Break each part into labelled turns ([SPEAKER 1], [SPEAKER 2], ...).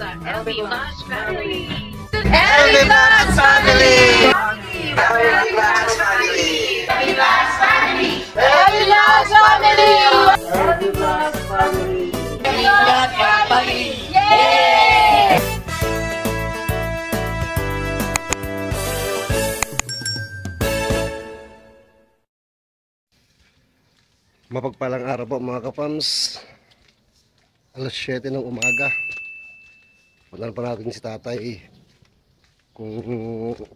[SPEAKER 1] LB Vlogs family.
[SPEAKER 2] LB Vlogs family.
[SPEAKER 1] LB Vlogs family. LB Vlogs family.
[SPEAKER 2] LB Vlogs family.
[SPEAKER 1] LB Vlogs family.
[SPEAKER 2] LB Vlogs family. Yay!
[SPEAKER 3] Mapagpalang araw po mga kapams. Alas 7 ng umaga. Punta pa natin si tatay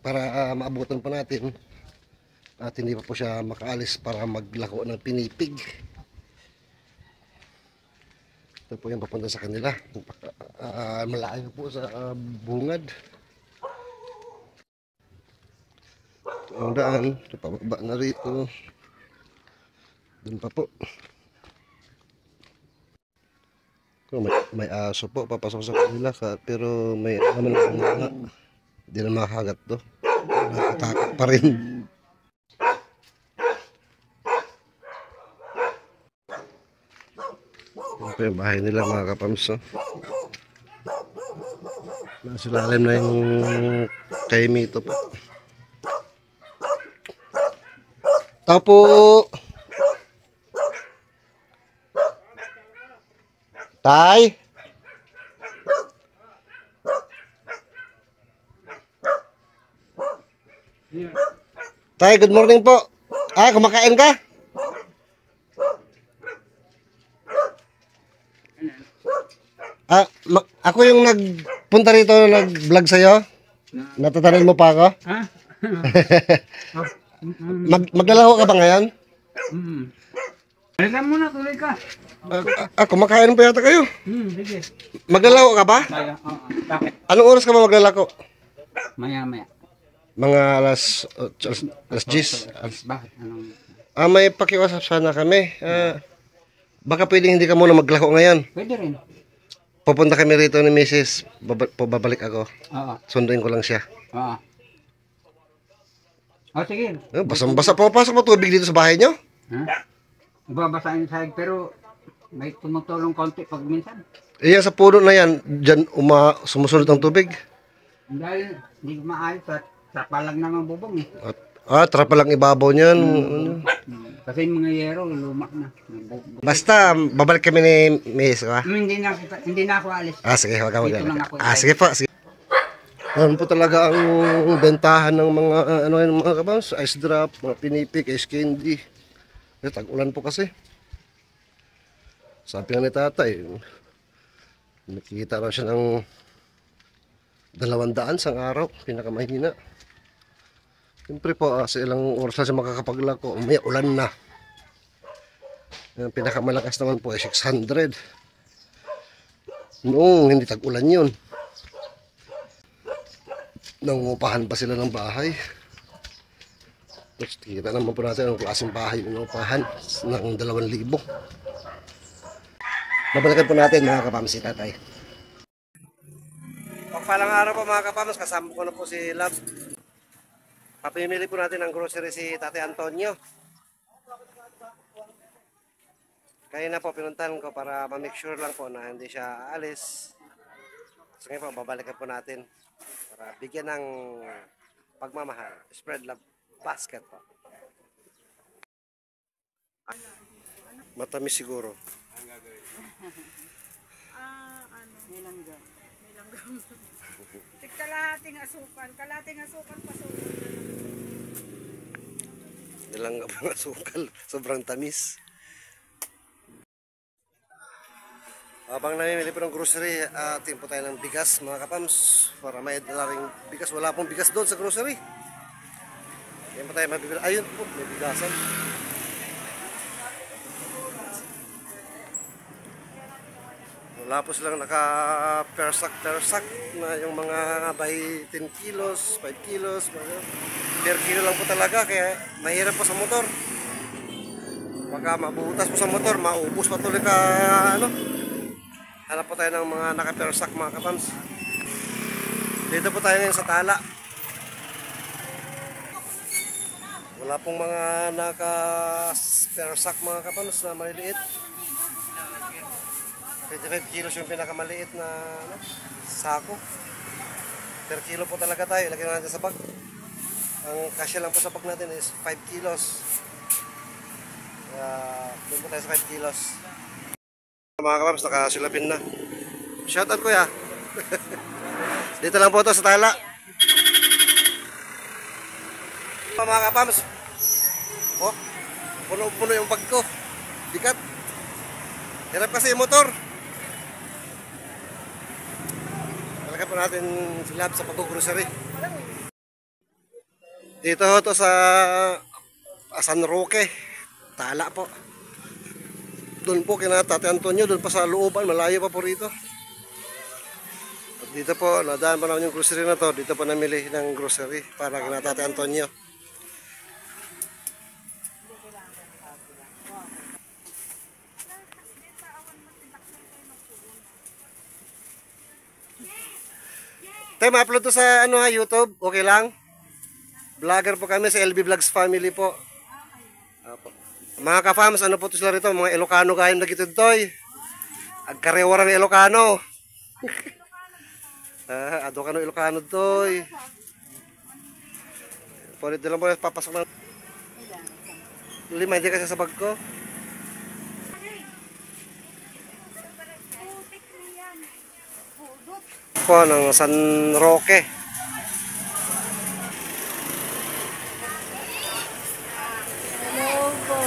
[SPEAKER 3] para maabutan pa natin at hindi pa po siya makaalis para maglako ng pinipig. Ito po yung papunta sa kanila. Malayo po sa bungad. Ito ang daan. Ito pababa na rito. Doon pa po. May aso po papasok sa kanila pero may naman ang mga hindi na makakagat to. Nakatakot pa rin. Ito yung bahay nila mga kapams. Nasa lalim na yung kaimito po. Tapo! Tay? Tay, good morning po. Kumakain ka? Ako yung nagpunta rito, nag-vlog sa'yo. Natatanin mo pa ako? Maglalako ka ba ngayon?
[SPEAKER 4] Balikan mo na, tuloy ka.
[SPEAKER 3] Kumakain pa yata kayo.
[SPEAKER 4] Sige.
[SPEAKER 3] Maglalako ka ba?
[SPEAKER 4] Bakit?
[SPEAKER 3] Anong oras ka ba maglalako?
[SPEAKER 4] Maya-maya.
[SPEAKER 3] Mga alas 10.
[SPEAKER 4] Bakit? Anong...
[SPEAKER 3] May pakiusap sana kami. Baka pwedeng hindi ka muna maglako ngayon.
[SPEAKER 4] Pwede rin.
[SPEAKER 3] Pupunta kami rito ni Mrs. Babalik ako.
[SPEAKER 4] Oo.
[SPEAKER 3] Sunduin ko lang siya.
[SPEAKER 4] Oo. Sige.
[SPEAKER 3] Basang-basa po. Pasok mo tubig dito sa bahay nyo?
[SPEAKER 4] Ha? Babasahin sa pero may tumutulong konti pag minsan.
[SPEAKER 3] Yan sa puno na yan, dyan sumusunod ang tubig.
[SPEAKER 4] Dahil hindi maayos at sapa lang naman bubong eh.
[SPEAKER 3] Trapa lang ibabaw niyan.
[SPEAKER 4] Kasi yung mga yero, lumak na.
[SPEAKER 3] Basta, babalik kami ni Miss.
[SPEAKER 4] Hindi na ako alis.
[SPEAKER 3] Sige, wag ka
[SPEAKER 4] Dito lang ako.
[SPEAKER 3] sige po, sige. Ano po talaga ang bentahan ng mga mga kabans, ice drop, mga pinipig, ice candy. Tag-ulan po kasi. Sabi nga ni tatay, nakikita raw siya ng 200 sang araw, pinakamahina. Siyempre po, sa ilang oras na siya makakapaglako, may ulan na. Yung pinakamalakas naman po ay 600. Noong hindi tag-ulan yun. Nangungupahan pa sila ng bahay. Tapos kita naman po natin ang klaseng bahay yung upahan ng 2,000. Babalikan po natin mga kapams si tatay. Pagpalang araw po mga kapams, kasama ko na po si Love. Papimili po natin ang grocery si Tatay Antonio. Kaya na po pinuntahan ko para ma-make sure lang po na hindi siya aalis. So ngayon po babalikan po natin para bigyan ng pagmamahal. Spread love basket po. Matamis siguro.
[SPEAKER 5] Kalahating asukal pasok.
[SPEAKER 3] Nilang nga pang asukal. Sobrang tamis. Habang namimili po ng grocery, tingin po tayo ng bigas mga kapams. Para may dala ring bigas. Wala pong bigas doon sa grocery. Tingin po tayo mabibili. Ayun po, may bigasan. Wala po silang naka-persak na yung mga by 10 kilos, 5 kilos. Per kilo lang po talaga kaya mahirap po sa motor. Pagka mabutas po sa motor, maubos pa tuloy ka Hanap po tayo ng mga naka-persak mga kapams. Dito po tayo ngayon sa Tala. Wala pong mga naka-persak mga kapams na maliliit. 25 kilos yung pinakamaliit na ano, sako. Per kilo po talaga tayo. Ilagay natin sa bag. Ang kasya lang po sa bag natin is 5 kilos. Doon po tayo sa 5 kilos. Mga kapams, nakasulapin na. Shoutout kuya. Dito lang po ito sa Tala. Mga kapams. Oh, puno-puno yung bag ko. Bigat. Hirap kasi yung motor. Talaga po natin silab sa pag-grocery. Dito ho to sa San Roque, Tala po. Doon po kina Tate Antonio, doon pa sa looban, malayo pa po rito. At dito po, nadaan pa naman yung grocery na to. Dito po namili ng grocery para kina Tate Antonio. Tayo, ma-upload to sa ano, YouTube, okay lang? Vlogger po kami sa LB Vlogs Family po. Apo. Mga ka-fams, ano po to sila rito? Mga Ilocano gayam na gitid toy. Agkarewa ng Ilocano. Ado ka no Ilocano toy. Pulit lang po, papasok na. 5, hindi kasi sa bag ko. Po ng San Roque.
[SPEAKER 2] Hello po.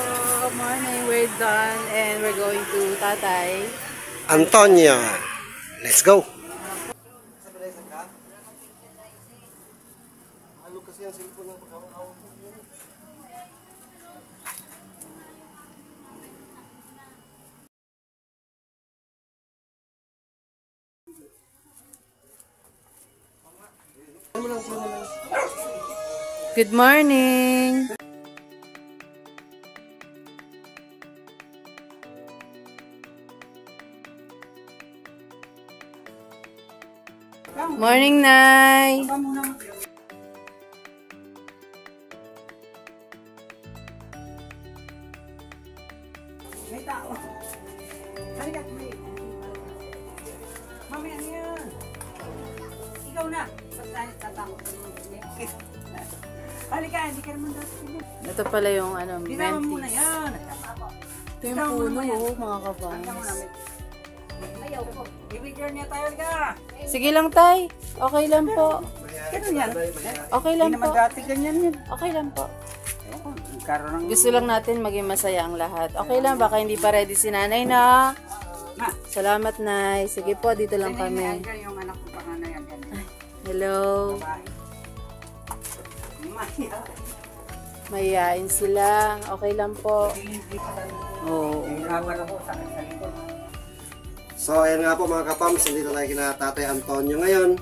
[SPEAKER 2] Good morning. We're done and we're going to Tatay.
[SPEAKER 3] Antonia. Let's go.
[SPEAKER 2] Good morning. Morning, Nay.
[SPEAKER 5] May tao. Halika, may. Mamaya niya. Ikaw na. Tatakot ka naman. Halika, hindi ka naman dati.
[SPEAKER 2] Ito pala yung ano,
[SPEAKER 5] Binama mo na
[SPEAKER 2] mentis.
[SPEAKER 5] yan.
[SPEAKER 2] Ito yung puno, mga kabans.
[SPEAKER 5] Ayaw ko. I-video niya tayo ka.
[SPEAKER 2] Sige lang, Tay. Okay lang po.
[SPEAKER 5] Ganun yan.
[SPEAKER 2] Okay lang
[SPEAKER 5] Hindi naman
[SPEAKER 2] po.
[SPEAKER 5] dati ganyan yan.
[SPEAKER 2] Okay lang po.
[SPEAKER 5] Karoon ng...
[SPEAKER 2] Gusto lang natin maging masaya ang lahat. Okay lang, baka hindi pa ready si nanay na.
[SPEAKER 5] Ma,
[SPEAKER 2] Salamat, Nay. Sige po, dito lang kami.
[SPEAKER 5] yung anak ko panganay yan.
[SPEAKER 2] Hello.
[SPEAKER 5] Maya.
[SPEAKER 2] Mayayain sila. Okay lang po. Oo.
[SPEAKER 5] Hirapan ako sa likod.
[SPEAKER 3] So, ayan nga po mga kapams, dito tayo kina Tatay Antonio ngayon.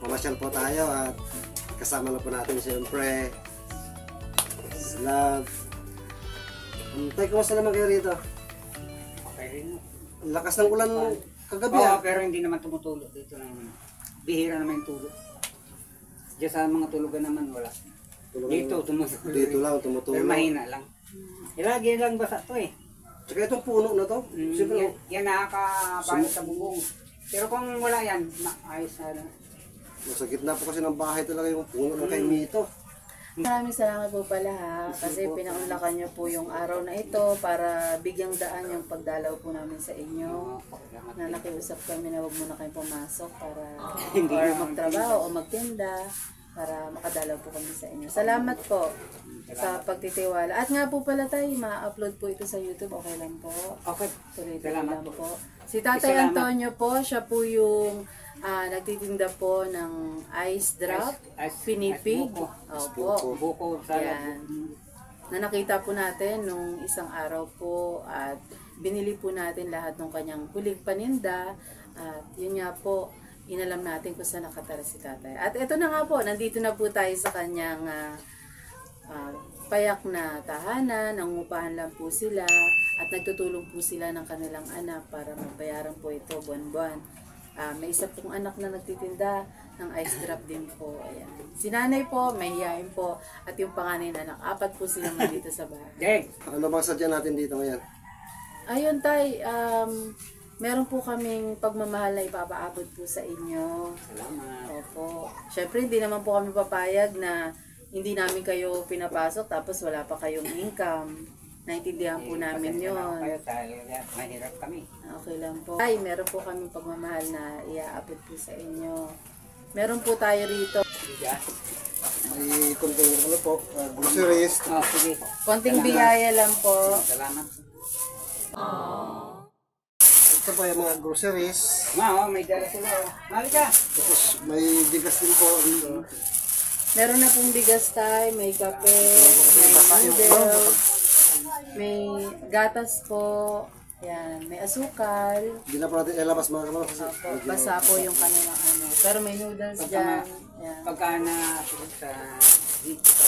[SPEAKER 3] Mamasyal po tayo at kasama na po natin siyempre si Love. Tay, kumusta naman kayo rito?
[SPEAKER 5] Okay rin.
[SPEAKER 3] Ang lakas ng ulan kagabi
[SPEAKER 6] Oo,
[SPEAKER 3] ah.
[SPEAKER 6] pero hindi naman tumutulog dito naman. Bihira naman yung tulog. Diyan sa mga tulugan naman wala. Dito tumutulog.
[SPEAKER 3] Dito lang,
[SPEAKER 6] Pero
[SPEAKER 3] tumutulong.
[SPEAKER 6] mahina lang. Lagi lang basa to eh.
[SPEAKER 3] Tsaka itong puno na to, siyempre,
[SPEAKER 6] Yan nakakabalot sa bubong. Pero kung wala yan, ayos na lang.
[SPEAKER 3] sa gitna po kasi ng bahay talaga yung puno ng kay Mito.
[SPEAKER 2] Maraming salamat po pala ha, kasi pinaunlakan niyo po yung araw na ito para bigyang daan yung pagdalaw po namin sa inyo. Na nakiusap kami na huwag muna kayong pumasok para or magtrabaho o magtinda para makadalaw po kami sa inyo. Salamat po sa pagtitiwala. At nga po pala tayo, ma-upload po ito sa YouTube. Okay lang po.
[SPEAKER 6] Okay.
[SPEAKER 2] Tuloy-tuloy
[SPEAKER 6] Salamat
[SPEAKER 2] lang
[SPEAKER 6] po.
[SPEAKER 2] po. Si Tatay
[SPEAKER 6] Salamat.
[SPEAKER 2] Antonio po, siya po yung nagtitinda po ng ice drop, pinipig. Opo.
[SPEAKER 6] Buko, salad.
[SPEAKER 2] Yan. Na nakita po natin nung isang araw po at binili po natin lahat ng kanyang huling paninda at yun nga po, inalam natin kung saan nakatara si Tatay. At ito na nga po, nandito na po tayo sa kanyang payak na tahanan, nangungupahan lang po sila at nagtutulong po sila ng kanilang anak para mabayaran po ito buwan-buwan. May isa pong anak na nagtitinda ng ice drop din po. Ayan. Si nanay po, may hiyain po. At yung panganay na anak, 4 po silang nandito sa bahay.
[SPEAKER 6] Dek,
[SPEAKER 3] Ano bang sadya natin dito ngayon?
[SPEAKER 2] Ayun tay, meron po kaming pagmamahal na ipapaabot po sa inyo.
[SPEAKER 6] Salamat.
[SPEAKER 2] Opo. Siyempre, hindi naman po kami papayag na hindi namin kayo pinapasok tapos wala pa kayong income. Naintindihan po namin
[SPEAKER 6] Pasensya na
[SPEAKER 2] yun.
[SPEAKER 6] kayo dahil mahirap kami.
[SPEAKER 2] Okay lang po. Ay, meron po kaming pagmamahal na iaabot po sa inyo. Meron po tayo rito.
[SPEAKER 6] Bigas.
[SPEAKER 3] May konting ano po, groceries.
[SPEAKER 6] Oh, sige.
[SPEAKER 2] Konting biyaya lang po.
[SPEAKER 6] Salamat.
[SPEAKER 3] Ito po yung mga groceries.
[SPEAKER 6] May dala sila. Malika!
[SPEAKER 3] Tapos may bigas din po.
[SPEAKER 2] Meron na pong bigas tayo, may kape, may noodles, may gatas po, yan, may asukal.
[SPEAKER 3] Hindi na po natin ilabas mga kamang.
[SPEAKER 2] Opo, basa po yung kanilang ano. Pero may noodles dyan. Yan.
[SPEAKER 6] Pagka na sa dito sa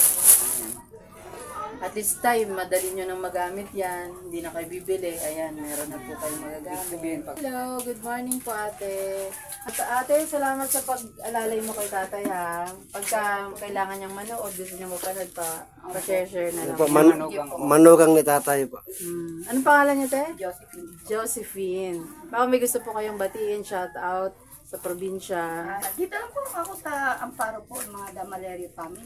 [SPEAKER 2] At this time, madali nyo nang magamit yan. Hindi na kayo bibili. Ayan, meron na po kayo magagamit. Hello, good morning po ate. At ate, salamat sa pag-alalay mo kay tatay ha. Pagka kailangan niyang manood, gusto niya mapanood pa, pa-share na lang.
[SPEAKER 3] Manugang ni tatay po.
[SPEAKER 2] Anong pangalan niya, te? Josephine. Josephine. Baka may gusto po kayong batiin, shout out sa probinsya.
[SPEAKER 5] Dito lang po ako sa Amparo po, yung mga Damalerio family.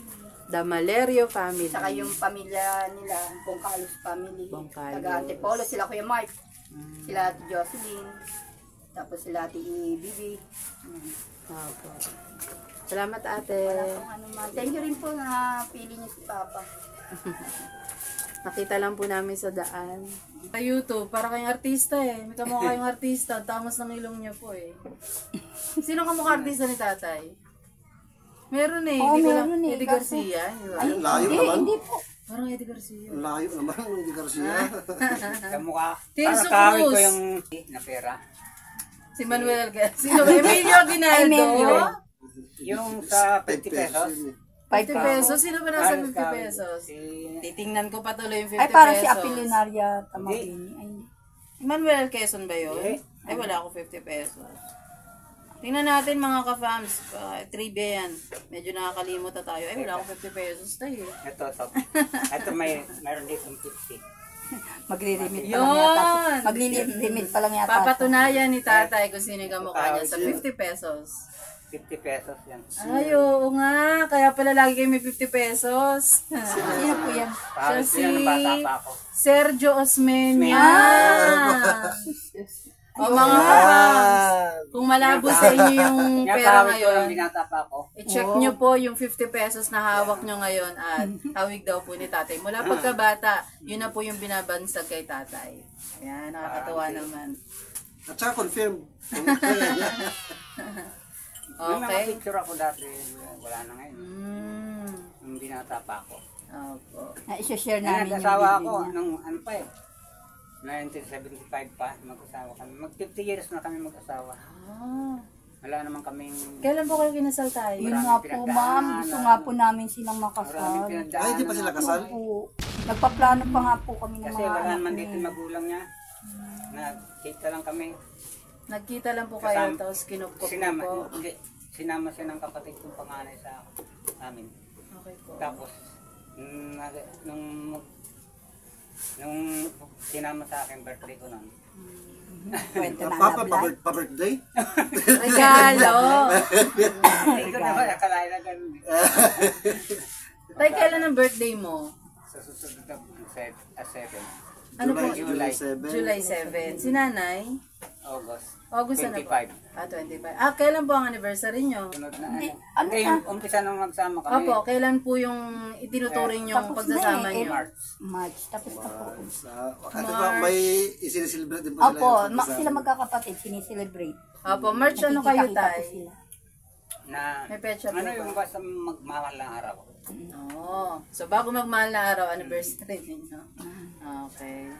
[SPEAKER 2] Damalerio family.
[SPEAKER 5] Saka yung pamilya nila, Bongkalos family.
[SPEAKER 2] Bongkalos.
[SPEAKER 5] Taga Antipolo, sila Kuya Mark. Sila Ate Jocelyn. Tapos sila Ate Bibi.
[SPEAKER 2] Opo. Salamat ate.
[SPEAKER 5] Ano man. Thank you rin po na pili niyo si Papa.
[SPEAKER 2] Nakita lang po namin sa daan. Sa YouTube, para kayong artista eh. May kamukha kayong artista. Tamas ng ilong niyo po eh. Sino kamukha artista ni tatay? Meron eh.
[SPEAKER 5] Oo,
[SPEAKER 2] Hindi ko
[SPEAKER 5] meron
[SPEAKER 2] lang-
[SPEAKER 5] eh.
[SPEAKER 2] Eddie Garcia. Di ba?
[SPEAKER 3] Layo naman.
[SPEAKER 5] Hindi po.
[SPEAKER 2] Parang Eddie Garcia.
[SPEAKER 3] Layo naman, hindi Garcia.
[SPEAKER 6] Kamukha.
[SPEAKER 2] Tirso
[SPEAKER 6] Parang kawin ko
[SPEAKER 2] Cruz.
[SPEAKER 6] yung na pera.
[SPEAKER 2] Si Manuel Sino ba? Emilio Aguinaldo.
[SPEAKER 5] Emilio.
[SPEAKER 6] Yung sa 50 pesos.
[SPEAKER 2] 50 pesos? Sino ba nasa
[SPEAKER 6] Ay,
[SPEAKER 2] 50
[SPEAKER 6] kawin.
[SPEAKER 2] pesos?
[SPEAKER 6] Si-
[SPEAKER 2] Titingnan ko pa tuloy yung 50
[SPEAKER 5] Ay, parang si
[SPEAKER 2] pesos.
[SPEAKER 5] Apilinaria Tamagini. Ay, hindi.
[SPEAKER 2] Manuel Quezon ba yun?
[SPEAKER 6] Hindi.
[SPEAKER 2] Ay, wala ako 50 pesos. Tingnan natin mga ka-fams. Trivia yan. Medyo nakakalimot na tayo. Ay, wala akong 50 pesos tayo.
[SPEAKER 6] Ito. Ito mayroon dito 50.
[SPEAKER 5] Magre-remit pa
[SPEAKER 2] Yun!
[SPEAKER 5] lang yata. Magre-remit pa lang yata.
[SPEAKER 2] Papatunayan ni tatay kung sino yung kamukha niya sa 50 pesos.
[SPEAKER 6] 50 pesos yan.
[SPEAKER 2] Ay, oo nga. Kaya pala lagi kayo may 50 pesos.
[SPEAKER 5] Sino po yan?
[SPEAKER 6] Parang
[SPEAKER 2] si-
[SPEAKER 6] sila nung bata pa ako.
[SPEAKER 2] Sergio Osmeña. O mga ka-fams, kung malabo sa inyo yung
[SPEAKER 6] Kaya
[SPEAKER 2] pera
[SPEAKER 6] kawin ko lang
[SPEAKER 2] ngayon,
[SPEAKER 6] binata pa ako.
[SPEAKER 2] i-check nyo po yung 50 pesos na hawak nyo ngayon at hawig daw po ni tatay. Mula pagkabata, yun na po yung binabansag kay tatay. Ayan, nakakatuwa naman.
[SPEAKER 3] At saka confirm.
[SPEAKER 6] May mga
[SPEAKER 2] Okay.
[SPEAKER 6] picture ako dati. Wala na ngayon. Nung binata pa ako.
[SPEAKER 2] Opo.
[SPEAKER 5] Na-share
[SPEAKER 6] Kaya
[SPEAKER 5] namin yung
[SPEAKER 6] nag-asawa ako
[SPEAKER 5] video niya.
[SPEAKER 6] nung ano pa eh. 1975 pa, mag-asawa kami. Mag-50 years na kami mag-asawa.
[SPEAKER 2] Ah.
[SPEAKER 6] Wala naman kaming...
[SPEAKER 2] Kailan po kayo kinasal tayo?
[SPEAKER 5] Yun nga po, ma'am. Gusto nga po namin silang
[SPEAKER 6] Maraming
[SPEAKER 5] makasal.
[SPEAKER 6] pinagdaanan.
[SPEAKER 3] Ay, di pa sila kasal?
[SPEAKER 5] Po. Nagpaplano pa nga po kami ng
[SPEAKER 6] Kasi
[SPEAKER 5] mga
[SPEAKER 6] wala
[SPEAKER 5] anak
[SPEAKER 6] naman dito
[SPEAKER 5] niya.
[SPEAKER 6] magulang niya. Nagkita lang kami.
[SPEAKER 2] Nagkita lang po kayo, tapos kinupkup
[SPEAKER 6] Sinama,
[SPEAKER 2] po.
[SPEAKER 6] hindi, sinama siya ng kapatid kong panganay sa amin.
[SPEAKER 2] Okay po.
[SPEAKER 6] Tapos, nung sinama sa akin, birthday ko nun.
[SPEAKER 5] Kwento na
[SPEAKER 3] Papa,
[SPEAKER 5] nablay.
[SPEAKER 3] pa-birthday?
[SPEAKER 2] Regalo!
[SPEAKER 6] Hindi ko naman akalain na ganun.
[SPEAKER 2] Tay, kailan ang birthday mo?
[SPEAKER 6] Sa susunod na 7,
[SPEAKER 2] Ano po?
[SPEAKER 3] July 7.
[SPEAKER 2] July 7. Si nanay?
[SPEAKER 6] August.
[SPEAKER 2] August na po?
[SPEAKER 6] 25.
[SPEAKER 2] 25. Ah, kailan po ang anniversary nyo?
[SPEAKER 6] Sunod na
[SPEAKER 5] Hindi,
[SPEAKER 6] ano.
[SPEAKER 5] ano
[SPEAKER 6] Hindi,
[SPEAKER 5] na?
[SPEAKER 6] yung umpisa nung magsama kami.
[SPEAKER 2] Opo, kailan po yung itinuturing yung
[SPEAKER 5] Tapos
[SPEAKER 2] pagsasama
[SPEAKER 5] na eh,
[SPEAKER 2] nyo?
[SPEAKER 5] March. Tapos na po.
[SPEAKER 3] Ito pa, may isiniselebrate din po sila.
[SPEAKER 5] Opo,
[SPEAKER 3] yung pagkasama.
[SPEAKER 5] sila magkakapatid, sinicelebrate.
[SPEAKER 2] Opo, March ano kayo
[SPEAKER 5] Nakikita-kita po
[SPEAKER 2] tay?
[SPEAKER 5] sila.
[SPEAKER 6] Na,
[SPEAKER 2] May petsa po
[SPEAKER 6] ano
[SPEAKER 2] ba?
[SPEAKER 6] yung basta magmahal na araw.
[SPEAKER 2] Oo. So, bago magmahal na araw, anniversary ninyo. Okay.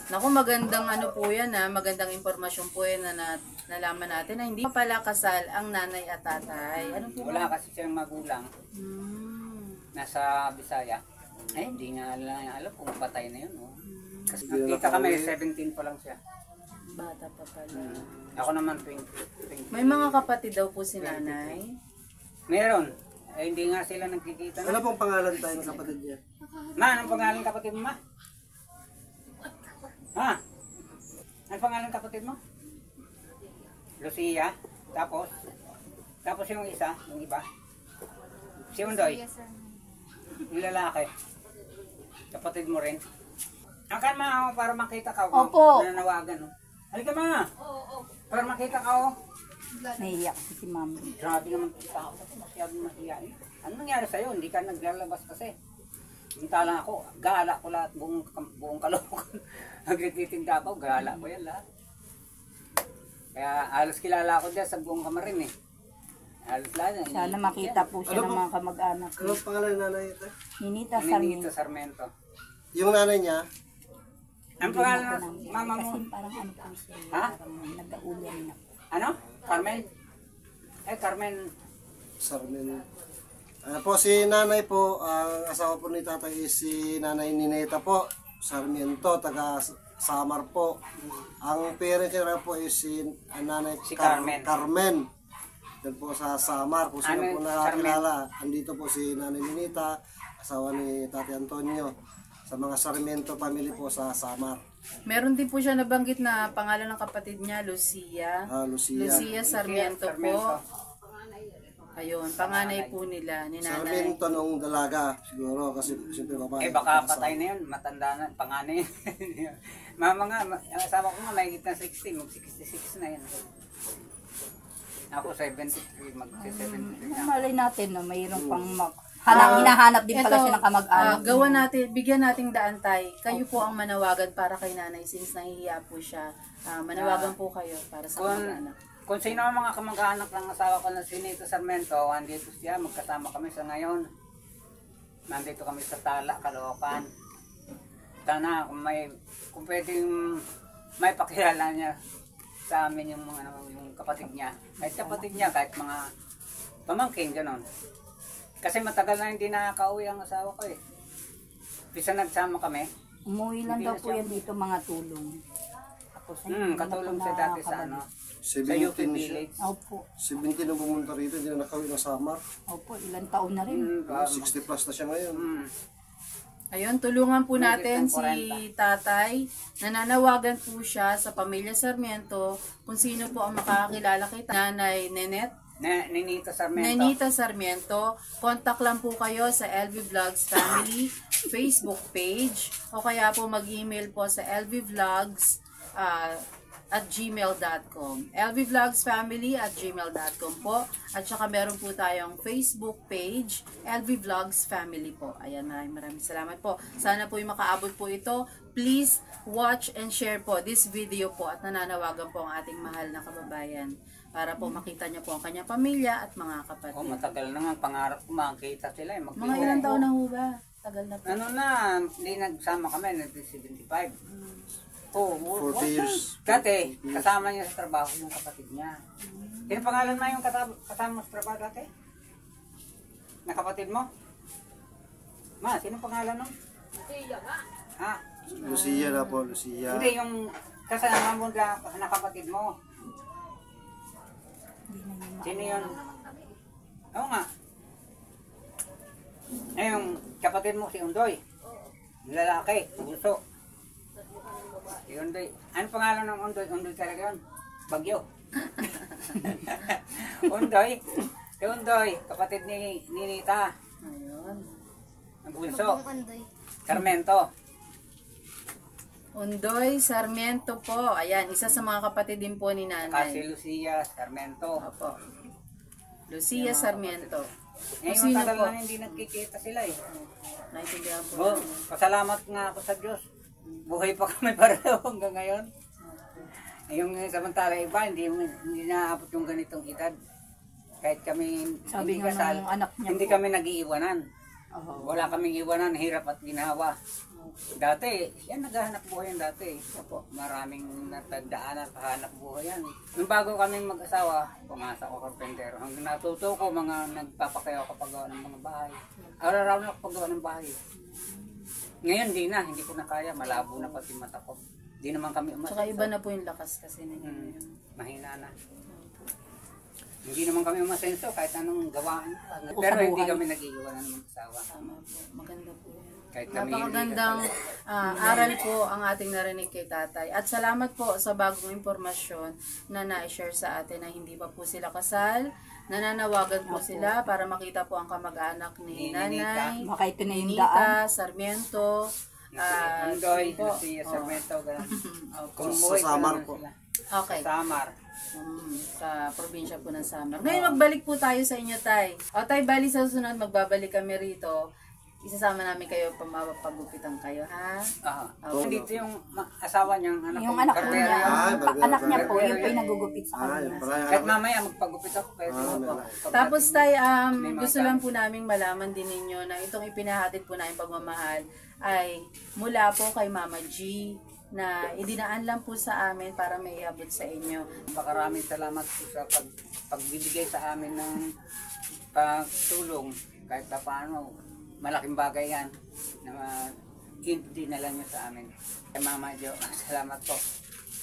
[SPEAKER 2] Naku, magandang ano po yan ha, magandang informasyon po yan na nalaman natin na hindi pa pala kasal ang nanay at tatay. Ano po
[SPEAKER 6] Wala
[SPEAKER 2] ba?
[SPEAKER 6] kasi siyang magulang.
[SPEAKER 2] Hmm.
[SPEAKER 6] Nasa Bisaya. Ay, hindi nga alam kung patay na yun. Oh. Kasi nakita kami, 17 pa lang siya.
[SPEAKER 2] Bata pa pala.
[SPEAKER 6] Ako naman 20.
[SPEAKER 2] May mga kapatid daw po si nanay.
[SPEAKER 6] Meron. Eh, hindi nga sila nagkikita.
[SPEAKER 3] Ano pong pangalan tayo ng kapatid niya?
[SPEAKER 6] Ma, anong pangalan kapatid mo, ma? Ha? Ano pangalan ng kapatid mo? Lucia. Tapos yung isa, yung iba. Si Undoy. Yung lalaki. Kapatid mo rin. Akan ma para makita ka.
[SPEAKER 5] Opo.
[SPEAKER 6] Nananawagan. Oh. Halika ma. Para makita ka. Oh.
[SPEAKER 5] Nahiya kasi si mami.
[SPEAKER 6] Grabe naman kita ako. Masyadong mahiyain. Ano nangyari sa'yo? Hindi ka naglalabas kasi. Hinta lang ako. Gala ko lahat. Buong Caloocan. Nagtitinda ako. Gala ko yan lahat. Kaya halos kilala ako dyan sa buong Kamarin eh. Halos lahat.
[SPEAKER 5] Sana makita po siya ng mga kamag-anak.
[SPEAKER 3] Anong pangalan ng nanay ito?
[SPEAKER 5] Ninita
[SPEAKER 6] Ninito
[SPEAKER 5] Sarmiento.
[SPEAKER 6] Sarmiento.
[SPEAKER 3] Yung nanay niya,
[SPEAKER 6] Ang pangalan ng mama mo?
[SPEAKER 5] Kasi parang ano po siya.
[SPEAKER 6] Ha?
[SPEAKER 5] Parang nag-aulan na.
[SPEAKER 6] Ano? Carmen? Carmen.
[SPEAKER 3] Sarmen. Po, si nanay po, ang asawa po ni tatay is si nanay Nineta po. Sarmiento, taga Samar po. Ang parent niya po is si nanay
[SPEAKER 6] Si Carmen.
[SPEAKER 3] Carmen. Yan po sa Samar. Kung sino
[SPEAKER 6] Ano,
[SPEAKER 3] po nakakilala, andito po si nanay Nineta, asawa ni Tati Antonio. Sa mga Sarmiento family po sa Samar.
[SPEAKER 2] Meron din po siya nabanggit na pangalan ng kapatid niya, Lucia.
[SPEAKER 3] Lucia.
[SPEAKER 2] Lucia Sarmiento po. Ayun, panganay po nila ni nanay.
[SPEAKER 3] Sarmiento nung dalaga siguro kasi siyempre babae.
[SPEAKER 6] Baka patay na yun. Matanda na. Panganay yun. Mama nga, ang asawa ko nga, may na 60. Mag-66 na yun. Ako 73. Mag-73 na.
[SPEAKER 5] Malay natin na mayroon pang hinahanap din pala
[SPEAKER 2] Ito,
[SPEAKER 5] siya ng kamag-anak.
[SPEAKER 2] gawa natin, bigyan nating daan tay. Kayo po ang manawagan para kay nanay since nahihiya po siya. Manawagan po kayo para sa kamag-anak.
[SPEAKER 6] Kung sino ang mga kamag-anak ng asawa ko na si Nito Sarmiento, andito siya, magkasama kami sa ngayon. Nandito kami sa Tala, Caloocan. Sana kung pwedeng may pakilala niya sa amin yung mga yung kapatid niya. Kahit kapatid niya, kahit mga pamangkin, gano'n. Kasi matagal na hindi nakaka-uwi ang asawa ko eh. Bisa nagsama kami.
[SPEAKER 5] Umuwi lang daw po yan dito mga tulong. Tapos
[SPEAKER 6] Katulong siya dati sa ano. Sa UP
[SPEAKER 3] 17 siya.
[SPEAKER 6] Village.
[SPEAKER 5] Opo.
[SPEAKER 3] 17 nung pumunta rito, hindi na nakawin ng Samar.
[SPEAKER 5] Opo, ilang taon na rin.
[SPEAKER 3] 60 plus na siya ngayon.
[SPEAKER 2] Ayun, tulungan po natin si tatay. Nananawagan po siya sa pamilya Sarmiento kung sino po ang makakakilala kay nanay Nenet.
[SPEAKER 6] Ninita Sarmiento.
[SPEAKER 2] Nenita Sarmiento, contact lang po kayo sa LV Vlogs Family Facebook page o kaya po mag-email po sa lvvlogs@gmail.com lvvlogsfamily@gmail.com po at saka meron po tayong Facebook page LV Vlogs Family po. Ayan, maraming salamat po. Sana po yung makaabot po ito. Please watch and share po this video po at nananawagan po ang ating mahal na kababayan para po makita niyo po ang kanyang pamilya at mga kapatid.
[SPEAKER 6] Matagal na nga, pangarap ko makita sila.
[SPEAKER 2] Mga ilang taon na ho ba? Tagal na po.
[SPEAKER 6] Ano na, hindi nagsama kami, 1975.
[SPEAKER 3] 40 years.
[SPEAKER 6] Dati, kasama niya sa trabaho yung kapatid niya. Sino pangalan na yung kasama mo sa trabaho dati? Na kapatid mo? Ma, sino pangalan nun?
[SPEAKER 3] Lucia na po, Lucia.
[SPEAKER 6] Hindi, yung kasama mo na kapatid mo. Sino yun? Oo nga. Yung kapatid mo si Undoy. Yung lalaki, Uso. Si Undoy. Ano pangalan ng Undoy? Undoy talaga yun. Bagyo. Undoy. Si Undoy, kapatid ni Ninita.
[SPEAKER 2] Ayun.
[SPEAKER 6] Ang Uso. Sarmiento.
[SPEAKER 2] Undoy Sarmiento po. Ayan, isa sa mga kapatid din po ni
[SPEAKER 6] Kasi
[SPEAKER 2] nanay.
[SPEAKER 6] Lucia Sarmiento.
[SPEAKER 2] Opo. Lucia Sarmiento.
[SPEAKER 6] Ngayon
[SPEAKER 2] Sino
[SPEAKER 6] matagal
[SPEAKER 2] po?
[SPEAKER 6] na hindi nagkikita sila eh.
[SPEAKER 2] Naintindihan po.
[SPEAKER 6] Pasalamat nga ako sa Diyos. Buhay pa kami pareho hanggang ngayon. Yung samantala iba, hindi naabot yung ganitong edad. Kahit kami
[SPEAKER 5] Sabi
[SPEAKER 6] hindi
[SPEAKER 5] nga
[SPEAKER 6] kasal,
[SPEAKER 5] ng anak niya
[SPEAKER 6] hindi
[SPEAKER 5] po.
[SPEAKER 6] kami nag-iiwanan. Wala kaming iwanan, hirap at ginawa. Dati, yan naghahanap buhay yan dati. Opo, maraming natagdaanan, pahanap buhay yan. Nung bago kami mag-asawa, pumasa ko karpentero. Hanggang natuto ko, nagpapakayo kapag gawa ng mga bahay. Araw-araw na kapag ng bahay. Ngayon, hindi ko na kaya. Malabo na pati mata ko. Di naman kami umasenso.
[SPEAKER 2] Tsaka iba na po yung lakas kasi ninyo.
[SPEAKER 6] Mahina na. Hindi naman kami umasenso kahit anong gawaan. Pero hindi kami nag-iiwanan ng asawa.
[SPEAKER 2] Tama po. Maganda po yan.
[SPEAKER 6] Kahit kami
[SPEAKER 2] Napakagandang aral po ang ating narinig kay tatay. At salamat po sa bagong impormasyon na na-share sa atin na hindi pa po sila kasal. Nananawagan po sila para makita po ang kamag-anak ni Nanay,
[SPEAKER 5] Baka ito na yung
[SPEAKER 2] Nita,
[SPEAKER 5] daan.
[SPEAKER 2] Sarmiento,
[SPEAKER 6] Andoy,
[SPEAKER 2] po.
[SPEAKER 6] si Sarmiento, gano'n. Kung
[SPEAKER 3] Sa
[SPEAKER 6] buhay,
[SPEAKER 3] Samar
[SPEAKER 6] gano'n
[SPEAKER 3] po.
[SPEAKER 6] sila.
[SPEAKER 2] Okay.
[SPEAKER 6] Samar.
[SPEAKER 2] Sa probinsya po ng Samar. Ngayon magbalik po tayo sa inyo, Tay. O Tay, bali sa susunod magbabalik kami rito. Isasama namin kayo pagupitan kayo, ha?
[SPEAKER 6] Okay. Dito yung asawa niyang anak
[SPEAKER 5] Yung
[SPEAKER 6] ko,
[SPEAKER 5] anak ko
[SPEAKER 6] barbero
[SPEAKER 5] niya,
[SPEAKER 6] yun.
[SPEAKER 5] anak niya po,
[SPEAKER 6] Barbero
[SPEAKER 5] yung po
[SPEAKER 6] yun.
[SPEAKER 5] yung nagugupit sa
[SPEAKER 3] Ay,
[SPEAKER 5] kanya.
[SPEAKER 3] pala
[SPEAKER 6] Kahit mamaya magpagupit ako. Pwede
[SPEAKER 3] Ah,
[SPEAKER 6] po.
[SPEAKER 2] Tapos Tay,
[SPEAKER 6] May mga
[SPEAKER 2] gusto lang po namin malaman din ninyo na itong ipinahatid po namin pagmamahal ay mula po kay Mama G na idinaan lang po sa amin para may iabot sa inyo.
[SPEAKER 6] Maraming salamat po sa pagbibigay sa amin ng pagtulong. Kahit pa paano, malaking bagay yan na dinala niyo sa amin. Kay Mama Jo, salamat po.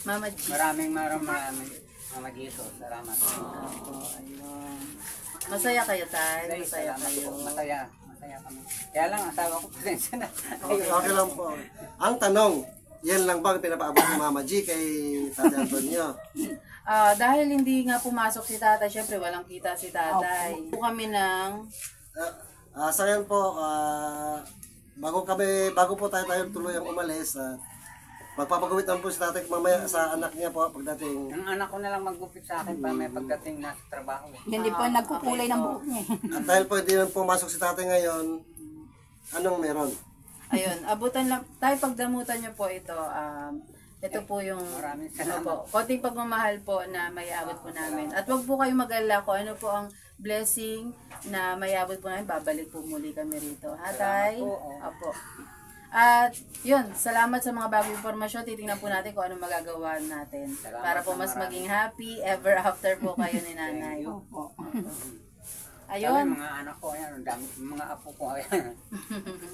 [SPEAKER 2] Mama G.
[SPEAKER 6] Maraming Mama Jesus, salamat.
[SPEAKER 2] Opo, ayun. Masaya kayo, Tay. Masaya
[SPEAKER 6] Salamat
[SPEAKER 2] kayo.
[SPEAKER 6] po. Masaya kami. Kaya lang, asawa ko, pasensya na.
[SPEAKER 3] Okay lang po. Ang tanong, yan lang ba ang pinapaabot ni Mama G kay Tatay Antonio?
[SPEAKER 2] Dahil hindi nga pumasok si tatay, syempre walang kita si tatay. Po kami ng
[SPEAKER 3] Sa ngayon po, bago po tayo tuluyang umalis, magpapagawit lang po si tatay mamaya sa anak niya po pagdating.
[SPEAKER 6] Ang anak ko na lang maggupit sa akin pa may pagdating na sa trabaho.
[SPEAKER 5] Hindi po nagkukulay ng buhok niya.
[SPEAKER 3] At dahil po hindi lang pumasok si tatay ngayon, anong meron?
[SPEAKER 2] ayun, abutan lang tayo pagdamutan niyo po ito. Ito po yung
[SPEAKER 6] Maraming salamat.
[SPEAKER 2] po, konting pagmamahal po na may abot po namin. At wag po kayong mag-alala kung ano po ang blessing na may abot po namin. Babalik po muli kami rito. Ha, Tay? Opo. At yun, salamat sa mga bagong impormasyon. Titingnan po natin kung ano magagawa natin.
[SPEAKER 6] Salamat
[SPEAKER 2] Para po
[SPEAKER 6] na
[SPEAKER 2] mas
[SPEAKER 6] marami.
[SPEAKER 2] maging happy ever after po kayo ni Nanay.
[SPEAKER 5] Opo.
[SPEAKER 6] Sabi,
[SPEAKER 2] Ayun.
[SPEAKER 6] mga anak ko, ayan, ang dami, mga apo ko, ayan.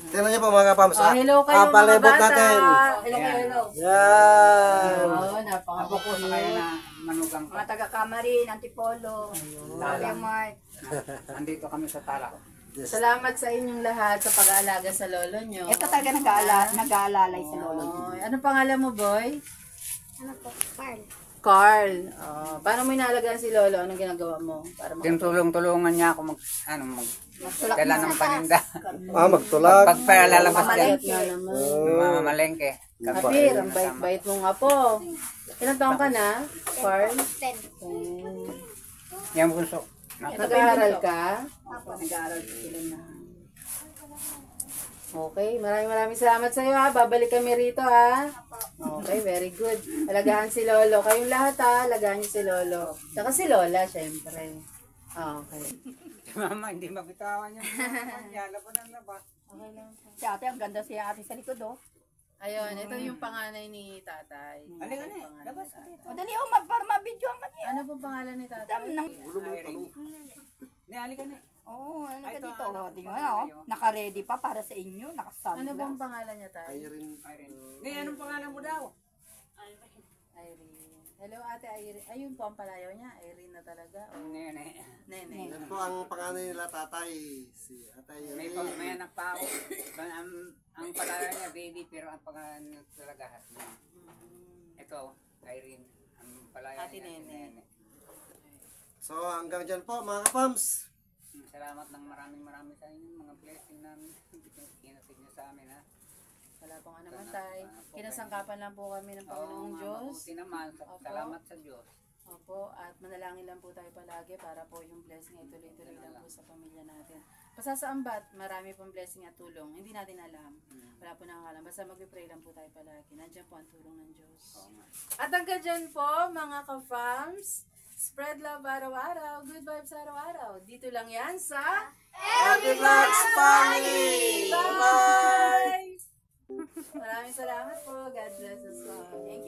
[SPEAKER 3] Tingnan niyo po mga kapams.
[SPEAKER 2] Oh, hello kayo mga
[SPEAKER 3] palibot
[SPEAKER 2] bata.
[SPEAKER 3] natin.
[SPEAKER 2] Hello, hello.
[SPEAKER 3] Yan.
[SPEAKER 2] Oh,
[SPEAKER 6] Apo ko sa
[SPEAKER 2] napaka-cute.
[SPEAKER 6] kayo na manugang ko.
[SPEAKER 5] Mga taga-Kamarin, Antipolo,
[SPEAKER 6] Tala.
[SPEAKER 5] Mart.
[SPEAKER 6] Andito kami sa Tala.
[SPEAKER 2] Salamat sa inyong lahat sa pag-aalaga sa lolo nyo.
[SPEAKER 5] Ito talaga nag-aalalay sa lolo niya.
[SPEAKER 2] Oh, ano pangalan mo, boy?
[SPEAKER 5] Ano po? Carl.
[SPEAKER 2] Carl. Oh, paano mo inalagaan si lolo? Anong ginagawa mo? Para
[SPEAKER 6] Tinutulong-tulungan niya ako dala ng paninda.
[SPEAKER 3] Magtulag.
[SPEAKER 6] Pagpalalabas
[SPEAKER 2] Payat
[SPEAKER 6] din.
[SPEAKER 2] na naman.
[SPEAKER 6] Mamalengke.
[SPEAKER 2] Kapir, ang bait-bait mo nga po. Ilang taong ka na, Carl? 10.
[SPEAKER 6] Yan bunso.
[SPEAKER 2] Nag-aaral ka? Nag-aaral sila na. Okay, maraming salamat sa iyo ha. Babalik kami rito ha. Okay, very good. Alagaan si Lolo. Kayong lahat ha, alagaan niyo si Lolo. Saka si Lola, syempre. Okay.
[SPEAKER 6] Si Mama, hindi mabitawan niya. Labo ng labas.
[SPEAKER 2] Okay lang.
[SPEAKER 5] Si ate, ang ganda siya ate sa likod, oh.
[SPEAKER 2] Ayun, ito yung panganay ni tatay.
[SPEAKER 6] Halika na, labas ka dito.
[SPEAKER 5] O dali, oh, para ma-videoan ka niya.
[SPEAKER 2] Ano pong pangalan ni tatay?
[SPEAKER 6] Halika na.
[SPEAKER 5] Oo, ano ka
[SPEAKER 6] Ito,
[SPEAKER 5] dito?
[SPEAKER 6] ano,
[SPEAKER 5] Oh, tingnan mo, oh. Naka-ready pa para sa inyo.
[SPEAKER 2] Ano
[SPEAKER 5] Naka-sunglass.
[SPEAKER 2] pong pangalan niya tay?
[SPEAKER 3] Irene.
[SPEAKER 6] Anong pangalan mo daw?
[SPEAKER 2] Irene. Hello ate Irene. Ayun po ang palayaw niya. Irene na talaga. Oh,
[SPEAKER 6] Nene.
[SPEAKER 2] Nene.
[SPEAKER 3] Yan po ang panganay nila tatay. Si Atay Irene.
[SPEAKER 6] May anak pa ako. Ang pangalan niya baby pero ang pangalan niya talaga husband. Ito, Irene. Ang pangalan
[SPEAKER 2] Ate
[SPEAKER 6] niya
[SPEAKER 2] Nene.
[SPEAKER 3] So hanggang dyan po mga kapams.
[SPEAKER 6] Salamat ng maraming sa inyo. Mga blessing namin. Kinasig niyo sa amin ha.
[SPEAKER 2] Wala pong ano naman tay. Kinasangkapan lang po kami ng Panginoong Diyos.
[SPEAKER 6] Mabuti naman.
[SPEAKER 2] Opo.
[SPEAKER 6] Salamat sa Diyos.
[SPEAKER 2] Opo, at manalangin lang po tayo palagi para po yung blessing ay tuloy-tuloy lang po sa pamilya natin. Pasasaambat, marami pong blessing at tulong. Hindi natin alam. Wala po nakakalam. Basta mag-pray lang po tayo palagi. Nandiyan po ang tulong ng Diyos. At hanggang dyan po, mga ka-fams, spread love araw-araw, good vibes araw-araw. Dito lang yan sa
[SPEAKER 3] Happy Vlogs Family!
[SPEAKER 2] Bye! Maraming salamat po. God bless us all. Thank you.